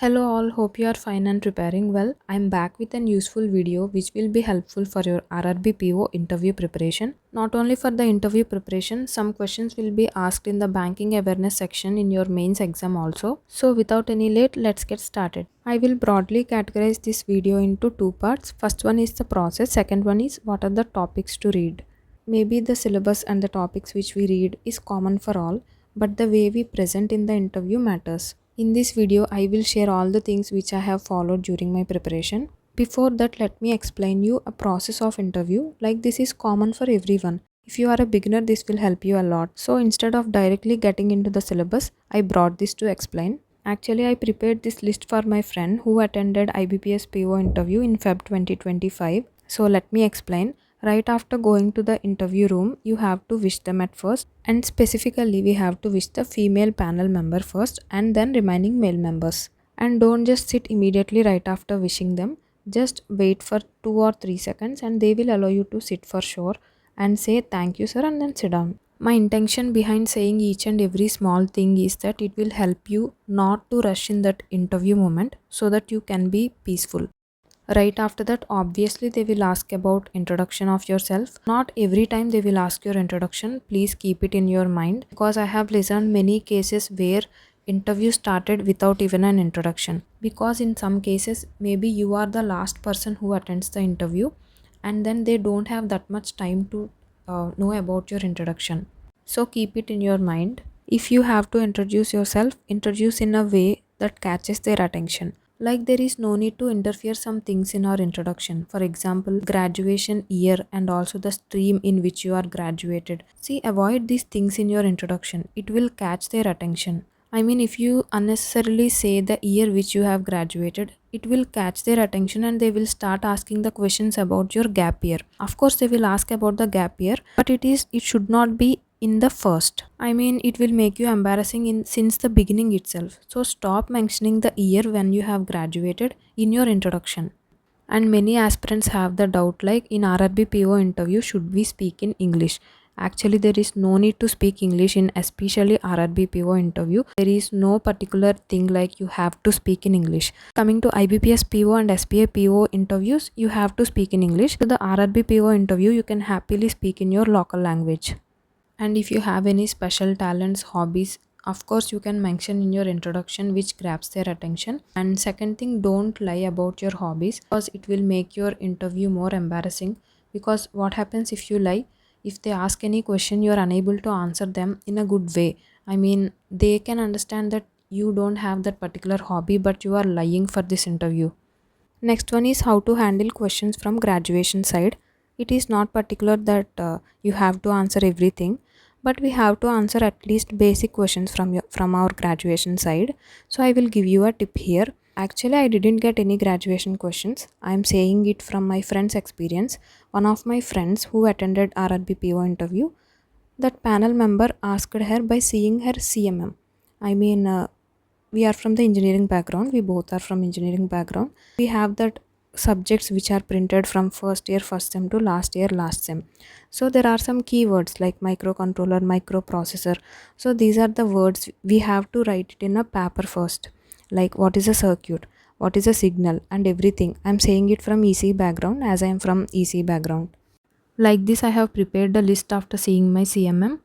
Hello all, hope you are fine and preparing well. I'm back with an useful video which will be helpful for your RRB PO interview preparation. Not only for the interview preparation, some questions will be asked in the banking awareness section in your mains exam also. So without any late, let's get started. I will broadly categorize this video into two parts. First one is the process, second one is what are the topics to read. Maybe the syllabus and the topics which we read is common for all, but the way we present in the interview matters. In this video, I will share all the things which I have followed during my preparation. Before that, let me explain you a process of interview. Like this is common for everyone. If you are a beginner, this will help you a lot. So instead of directly getting into the syllabus, I brought this to explain. Actually, I prepared this list for my friend who attended IBPS PO interview in Feb 2025. So let me explain. Right after going to the interview room, you have to wish them at first, and specifically we have to wish the female panel member first and then remaining male members. And don't just sit immediately right after wishing them. Just wait for 2 or 3 seconds and they will allow you to sit for sure and say thank you sir and then sit down. My intention behind saying each and every small thing is that it will help you not to rush in that interview moment so that you can be peaceful. Right after that, obviously they will ask about introduction of yourself. Not every time they will ask your introduction. Please keep it in your mind because I have listened many cases where interview started without even an introduction. Because in some cases, maybe you are the last person who attends the interview and then they don't have that much time to know about your introduction. So keep it in your mind. If you have to introduce yourself, introduce in a way that catches their attention. Like there is no need to interfere some things in our introduction. For example, graduation year and also the stream in which you are graduated. See, avoid these things in your introduction. It will catch their attention. I mean, if you unnecessarily say the year which you have graduated, it will catch their attention and they will start asking the questions about your gap year. Of course, they will ask about the gap year, but it should not be in the first. I mean, it will make you embarrassing in since the beginning itself. So stop mentioning the year when you have graduated in your introduction. And many aspirants have the doubt like in RRB PO interview should we speak in English. Actually, there is no need to speak English in especially RRB PO interview. There is no particular thing like you have to speak in English. Coming to IBPS PO and SPA PO interviews, you have to speak in English. To the RRB PO interview, you can happily speak in your local language. And if you have any special talents, hobbies, of course you can mention in your introduction which grabs their attention. And second thing, don't lie about your hobbies because it will make your interview more embarrassing. Because what happens if you lie? If they ask any question, you are unable to answer them in a good way. I mean, they can understand that you don't have that particular hobby but you are lying for this interview. Next one is how to handle questions from graduation side. It is not particular that you have to answer everything, but we have to answer at least basic questions from our graduation side. So I will give you a tip here. Actually, I didn't get any graduation questions. I am saying it from my friend's experience. One of my friends who attended RRBPO interview, that panel member asked her by seeing her CMM. I mean, we are from the engineering background. We both are from engineering background. We have that subjects which are printed from first year first sem to last year last sem. So there are some keywords like microcontroller, microprocessor. So these are the words we have to write it in a paper first. Like what is a circuit, what is a signal and everything. I'm saying it from EC background as I am from EC background. Like this, I have prepared a list after seeing my CMM,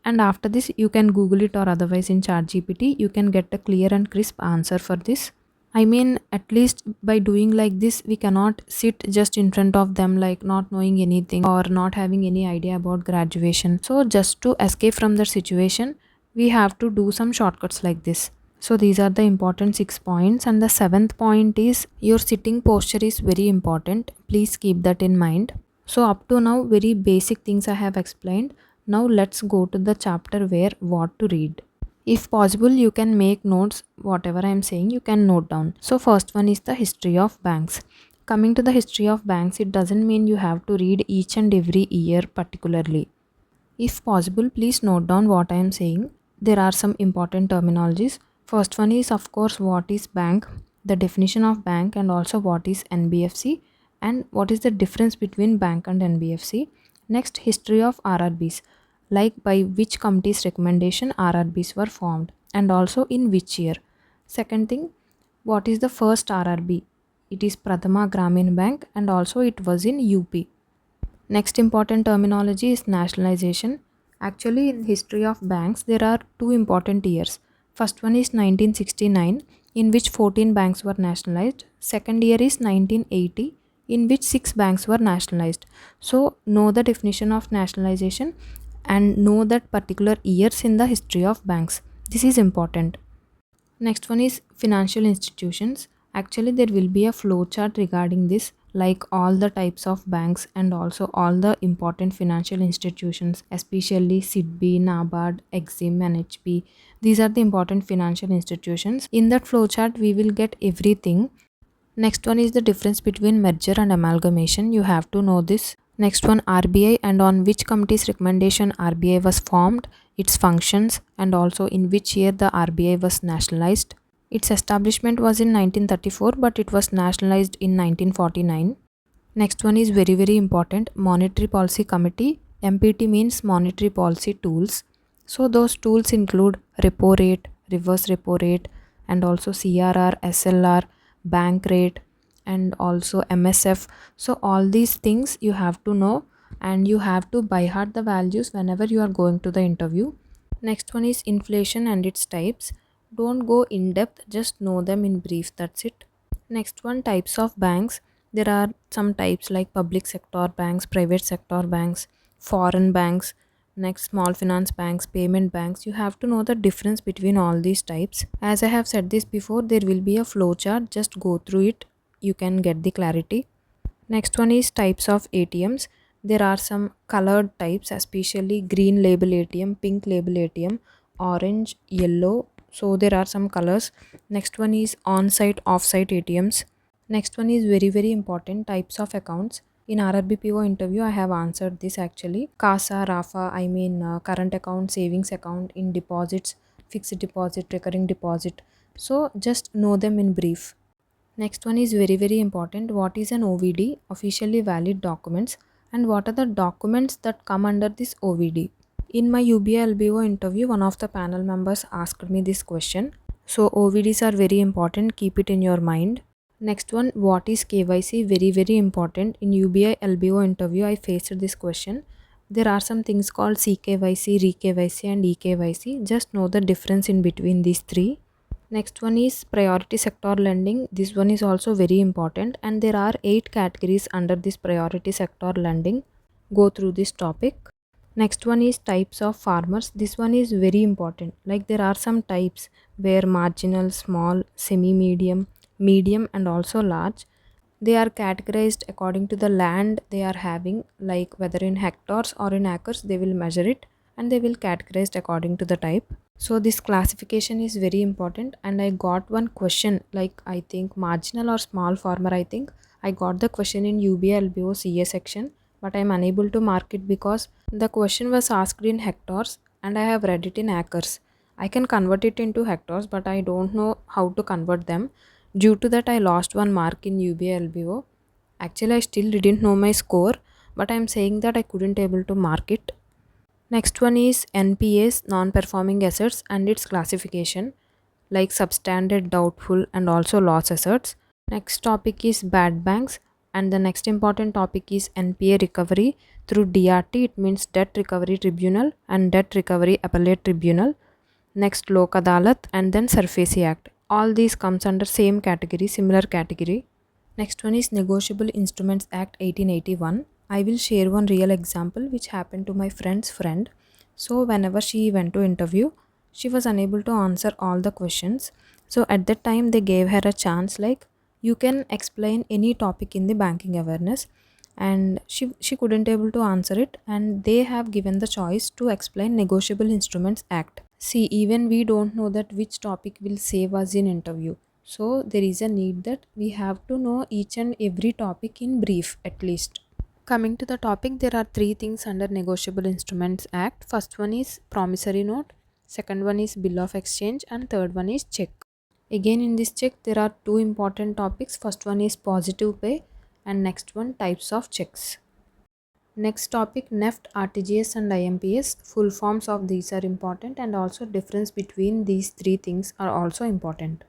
and after this you can Google it or otherwise in ChatGPT you can get a clear and crisp answer for this. I mean, at least by doing like this, we cannot sit just in front of them like not knowing anything or not having any idea about graduation. So just to escape from the situation, we have to do some shortcuts like this. So these are the important 6 points, and the seventh point is your sitting posture is very important. Please keep that in mind. So up to now, very basic things I have explained. Now let's go to the chapter where what to read. If possible, you can make notes. Whatever I am saying, you can note down. So first one is the history of banks. Coming to the history of banks, it doesn't mean you have to read each and every year particularly. If possible, please note down what I am saying. There are some important terminologies. First one is of course what is bank, the definition of bank, and also what is NBFC and what is the difference between bank and NBFC. Next, history of RRBs, like by which committee's recommendation RRBs were formed and also in which year. Second thing, What is the first RRB? It is Prathama Gramin Bank and also it was in UP. Next important terminology is nationalization. Actually, in history of banks, there are two important years. First one is 1969, in which 14 banks were nationalized. Second year is 1980, in which 6 banks were nationalized. So, know the definition of nationalization and know that particular years in the history of banks. This is important. Next one is financial institutions. Actually, there will be a flow chart regarding this, like all the types of banks and also all the important financial institutions, especially SIDBI, NABARD, Exim, and HP. These are the important financial institutions. In that flow chart, we will get everything. Next one is the difference between merger and amalgamation. You have to know this. Next one, RBI, and on which committee's recommendation RBI was formed, its functions, and also in which year the RBI was nationalized. Its establishment was in 1934, but it was nationalized in 1949. Next one is very important, Monetary Policy Committee. MPT means Monetary Policy Tools. So those tools include repo rate, reverse repo rate, and also CRR, SLR, bank rate, and also MSF. So all these things you have to know and you have to by heart the values whenever you are going to the interview. Next one is inflation and its types. Don't go in depth, just know them in brief, that's it. Next one, types of banks. There are some types like public sector banks, private sector banks, foreign banks, next small finance banks, payment banks. You have to know the difference between all these types. As I have said this before, there will be a flow chart, just go through it. You can get the clarity. Next one is types of ATMs. There are some colored types, especially green label ATM, pink label ATM, orange, yellow. So there are some colors. Next one is on-site, off-site ATMs. Next one is very important, types of accounts. In RRB PO interview, I have answered this actually. CASA, RAFA, current account, savings account, in deposits, fixed deposit, recurring deposit. So just know them in brief. Next one is very important. What is an OVD? Officially valid documents. And what are the documents that come under this OVD? In my UBI LBO interview, one of the panel members asked me this question. So OVDs are very important. Keep it in your mind. Next one, what is KYC? Very important. In UBI LBO interview, I faced this question. There are some things called CKYC, ReKYC and eKYC. Just know the difference in between these three. Next one is priority sector lending. This one is also very important and there are 8 categories under this priority sector lending. Go through this topic. Next one is types of farmers. This one is very important. Like there are some types where marginal, small, semi-medium, medium and also large. They are categorized according to the land they are having, like whether in hectares or in acres they will measure it and they will categorized according to the type. So this classification is very important and I got one question like I think marginal or small farmer. I think I got the question in UBI LBO CA section, but I am unable to mark it because the question was asked in hectares and I have read it in acres. I can convert it into hectares but I don't know how to convert them. Due to that I lost one mark in UBI LBO. Actually I still didn't know my score, but I am saying that I couldn't able to mark it. Next one is NPAs, non-performing assets and its classification, like substandard, doubtful and also loss assets. Next topic is bad banks and the next important topic is NPA recovery through DRT. It means Debt Recovery Tribunal and Debt Recovery Appellate Tribunal. Next Lok Adalat and then SARFAESI Act. All these comes under same category, similar category. Next one is Negotiable Instruments Act 1881. I will share one real example which happened to my friend's friend. So whenever she went to interview, she was unable to answer all the questions. So at that time they gave her a chance like you can explain any topic in the banking awareness, and she couldn't able to answer it and they have given the choice to explain Negotiable Instruments Act. See, even we don't know that which topic will save us in interview. So there is a need that we have to know each and every topic in brief at least. Coming to the topic, there are 3 things under Negotiable Instruments Act. First one is promissory note, second one is bill of exchange and third one is check. Again in this check there are 2 important topics. First one is positive pay and next one types of checks. Next topic, NEFT, RTGS and IMPS. Full forms of these are important and also difference between these 3 things are also important.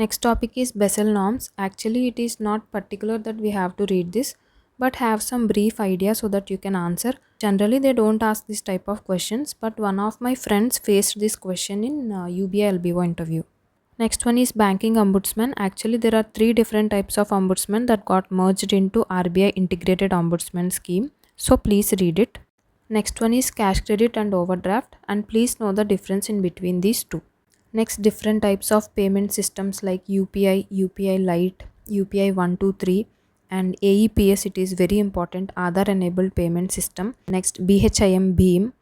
Next topic is Bessel norms. Actually, it is not particular that we have to read this, but have some brief idea so that you can answer. Generally, they don't ask this type of questions, but one of my friends faced this question in UBI LBO interview. Next one is banking ombudsman. Actually, there are three different types of ombudsman that got merged into RBI integrated ombudsman scheme. So please read it. Next one is cash credit and overdraft, and please know the difference in between these two. Next, different types of payment systems like UPI, UPI Lite, UPI 123, and AEPS. It is very important, Aadhaar enabled payment system. Next, BHIM Beam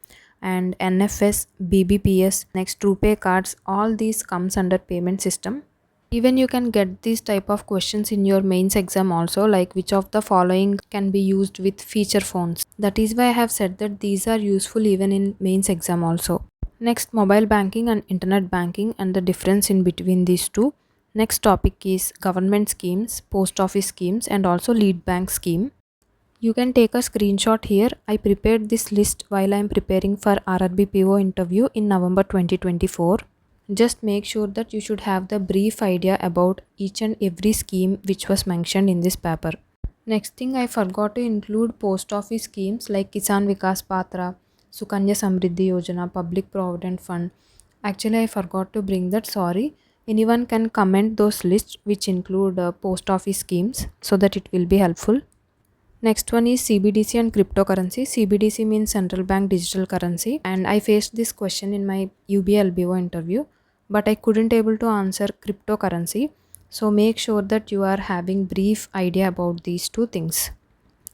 and NFS, BBPS. Next, RuPay cards. All these comes under payment system. Even you can get these type of questions in your mains exam also, like which of the following can be used with feature phones. That is why I have said that these are useful even in mains exam also. Next, mobile banking and internet banking and the difference in between these two. Next topic is government schemes, post office schemes, and also lead bank scheme. You can take a screenshot here. I prepared this list while I am preparing for RRB PO interview in November 2024. Just make sure that you should have the brief idea about each and every scheme which was mentioned in this paper. Next thing, I forgot to include post office schemes like Kisan Vikas Patra, Sukanya Samriddhi Yojana, Public Provident Fund. Actually, I forgot to bring that, sorry. Anyone can comment those lists which include post office schemes so that it will be helpful. Next one is CBDC and cryptocurrency. CBDC means central bank digital currency, and I faced this question in my UBLBO interview, but I couldn't able to answer cryptocurrency. So make sure that you are having brief idea about these two things.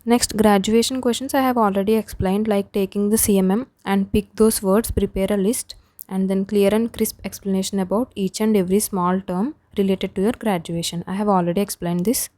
Next, graduation questions I have already explained, like taking the CMM and pick those words, prepare a list, and then clear and crisp explanation about each and every small term related to your graduation. I have already explained this.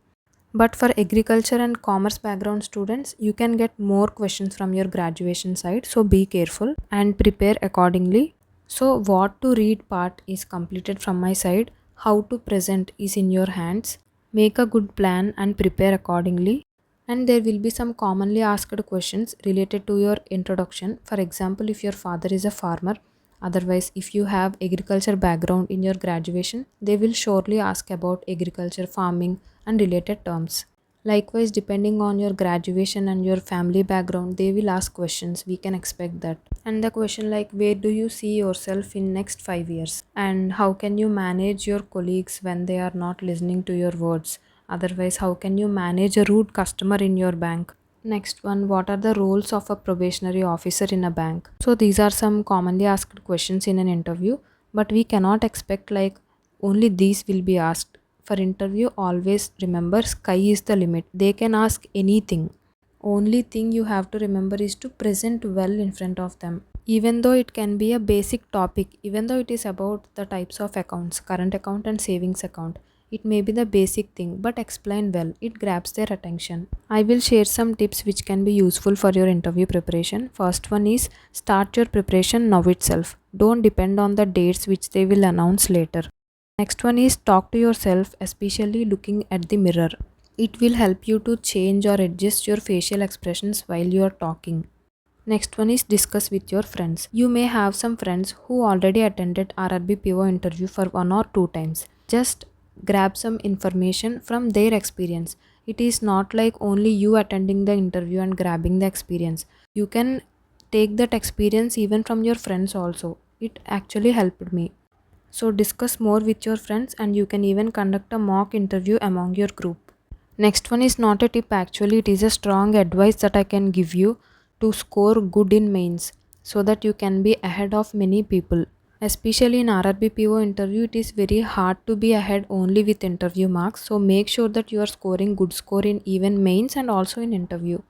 But for agriculture and commerce background students, you can get more questions from your graduation side. So be careful and prepare accordingly. So what to read part is completed from my side. How to present is in your hands. Make a good plan and prepare accordingly. And there will be some commonly asked questions related to your introduction. For example, if your father is a farmer, otherwise if you have agriculture background in your graduation, they will surely ask about agriculture, farming and related terms. Likewise, depending on your graduation and your family background, they will ask questions. We can expect that. And the question like, where do you see yourself in next 5 years? And how can you manage your colleagues when they are not listening to your words? Otherwise, how can you manage a rude customer in your bank? Next one, what are the roles of a probationary officer in a bank? So these are some commonly asked questions in an interview, but we cannot expect like only these will be asked. For interview, always remember sky is the limit. They can ask anything. Only thing you have to remember is to present well in front of them. Even though it can be a basic topic, even though it is about the types of accounts, current account and savings account, it may be the basic thing, but explain well. It grabs their attention. I will share some tips which can be useful for your interview preparation. First one is start your preparation now itself. Don't depend on the dates which they will announce later. Next one is talk to yourself, especially looking at the mirror. It will help you to change or adjust your facial expressions while you are talking. Next one is discuss with your friends. You may have some friends who already attended RRB PO interview for 1 or 2 times. Just grab some information from their experience. It is not like only you attending the interview and grabbing the experience. You can take that experience even from your friends also. It actually helped me. So discuss more with your friends and you can even conduct a mock interview among your group. Next one is not a tip, actually it is a strong advice that I can give you to score good in mains so that you can be ahead of many people. Especially in RRB PO interview, it is very hard to be ahead only with interview marks. So make sure that you are scoring good score in even mains and also in interview.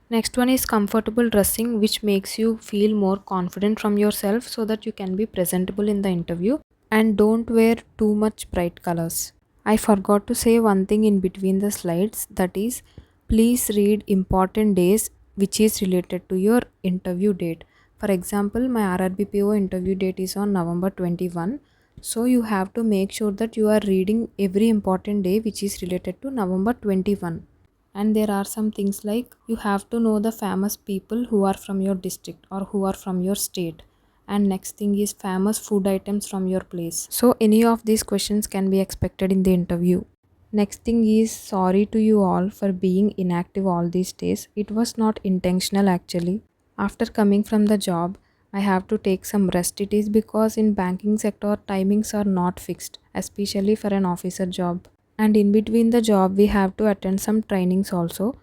Next one is comfortable dressing, which makes you feel more confident from yourself so that you can be presentable in the interview. And don't wear too much bright colors. I forgot to say one thing in between the slides, that is, please read important days which is related to your interview date. For example, my RRBPO interview date is on November 21. So you have to make sure that you are reading every important day which is related to November 21. And there are some things like you have to know the famous people who are from your district or who are from your state. And next thing is famous food items from your place. So any of these questions can be expected in the interview. Next thing is sorry to you all for being inactive all these days. It was not intentional actually. After coming from the job, I have to take some rest. It is because in banking sector timings are not fixed, especially for an officer job. And in between the job we have to attend some trainings also.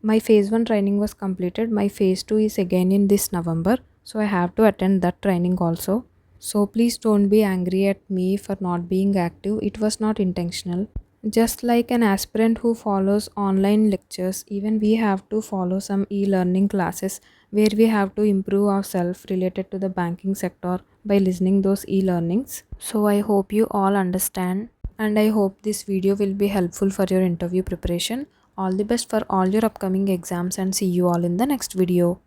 My phase 1 training was completed. My phase 2 is again in this November. So I have to attend that training also. So please don't be angry at me for not being active. It was not intentional. Just like an aspirant who follows online lectures, even we have to follow some e-learning classes where we have to improve ourselves related to the banking sector by listening those e-learnings. So I hope you all understand, and I hope this video will be helpful for your interview preparation. All the best for all your upcoming exams, and see you all in the next video.